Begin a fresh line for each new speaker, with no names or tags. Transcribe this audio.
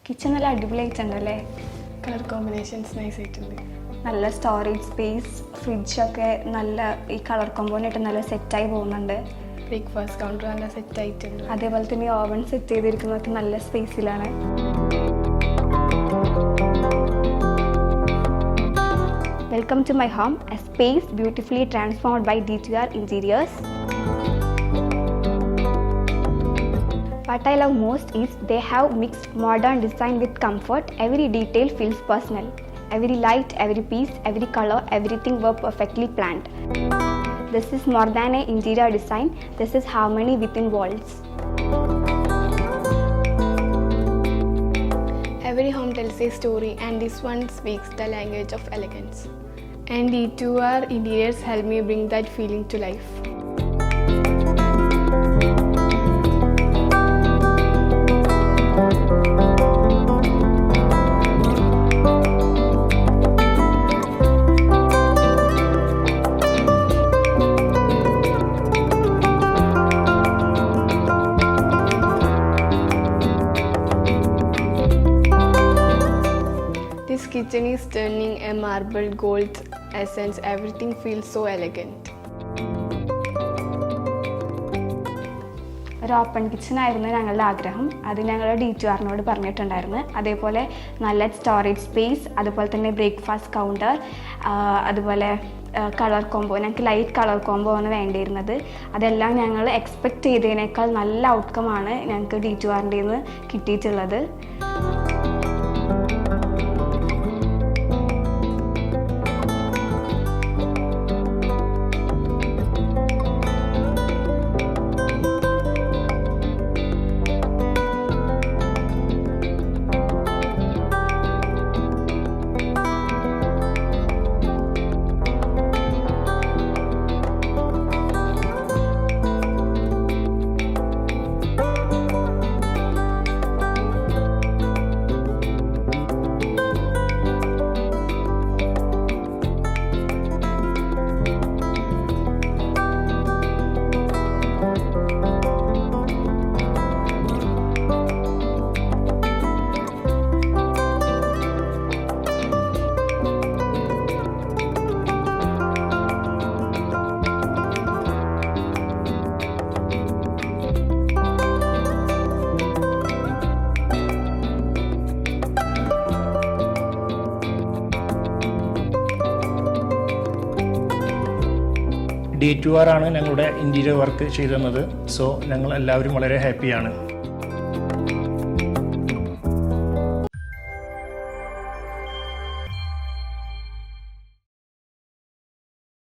Kitchen നല്ല അടിപൊളിയായിട്ടുണ്ടല്ലേ?
Colour combinations nice ആയിട്ടുണ്ട്.
നല്ല സ്റ്റോറേജ് സ്പേസ്, ഫ്രിഡ്ജൊക്കെ നല്ല ഈ കളർ കോമ്പോണായിട്ട് നല്ല സെറ്റായി പോകുന്നുണ്ട്.
ബ്രേക്ക്ഫാസ്റ്റ് കൗണ്ടർ നല്ല സെറ്റ് ആയിട്ടുണ്ട്.
അതേപോലെ തന്നെ ഓവൻ സെറ്റ് ചെയ്തിരിക്കുന്നതൊക്കെ നല്ല സ്പേസിലാണ്. Welcome to my home, a space beautifully transformed by DTR Interiors. What I love most is they have mixed modern design with comfort. Every detail feels personal. Every light, every piece, every color, everything were perfectly planned. This is more than an interior design. This is harmony within walls.
Every home tells a story, and this one speaks the language of elegance. And D2R Interiors help me bring that feeling to life. This kitchen is turning a marble gold essence. Everything feels so elegant.
ഒരു open kitchen ആയിരുന്നു ഞങ്ങളുടെ ആഗ്രഹം. അത് ഞങ്ങൾ D2Rനോട് പറഞ്ഞിട്ടുണ്ടായിരുന്നു. അതേപോലെ നല്ല storage space, അതുപോലെ തന്നെ ബ്രേക്ക്ഫാസ്റ്റ് കൗണ്ടർ, അതുപോലെ കളർ കോംബോ. ഞങ്ങൾക്ക് ലൈറ്റ് കളർ കോംബോ ആണ് വേണ്ടിയിരുന്നത്. അതെല്ലാം ഞങ്ങൾ എക്സ്പെക്റ്റ് ചെയ്തതിനേക്കാൾ നല്ല ഔട്ട്കമാണ് ഞങ്ങൾക്ക് D2Rൻ്റെ നിന്ന് കിട്ടിയിട്ടുള്ളത്.
D2R ആണ് ഞങ്ങളുടെ ഇൻറ്റീരിയർ വർക്ക് ചെയ്തു തന്നത്. സോ ഞങ്ങൾ എല്ലാവരും വളരെ ഹാപ്പിയാണ്.